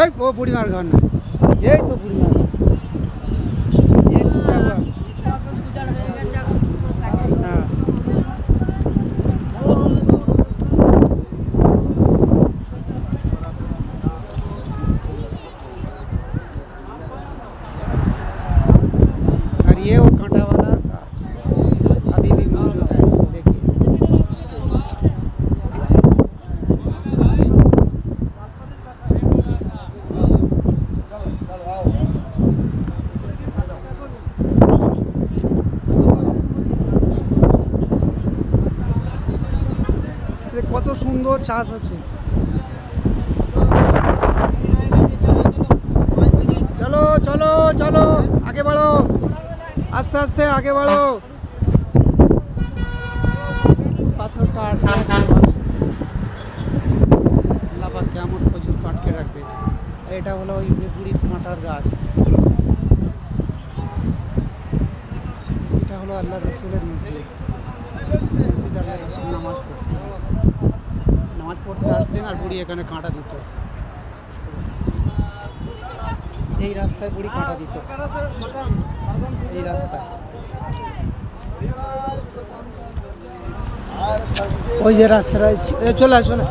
এই ও বুড়িমার ঘর না, এই তো বুড়িমার ঘর। এই টুটা ঘর। হ্যাঁ और ये वो कांटा वाला गाछ अभी भी मौजूद है, देखिए। কত সুন্দর চাষ আছে। চলো চলো চলো আগে বাড়ো, আস্তে আস্তে আগে বাড়ো। পাথরটা আটকে আছে, আল্লাহ কেমন পর্যন্ত আটকে রাখবে। এটা হলো ওই বুড়ির কাঁটার গাছ। এটা হলো আল্লাহ রসুলের মসজিদ। মসজিদ আল্লাহ রসুল নামাজ পড়তে আসতেন আর বুড়ি এখানে কাঁটা দিত। এই রাস্তায় বুড়ি কাঁটা দিত, এই রাস্তায়। ওই যে রাস্তাটা চলে চলে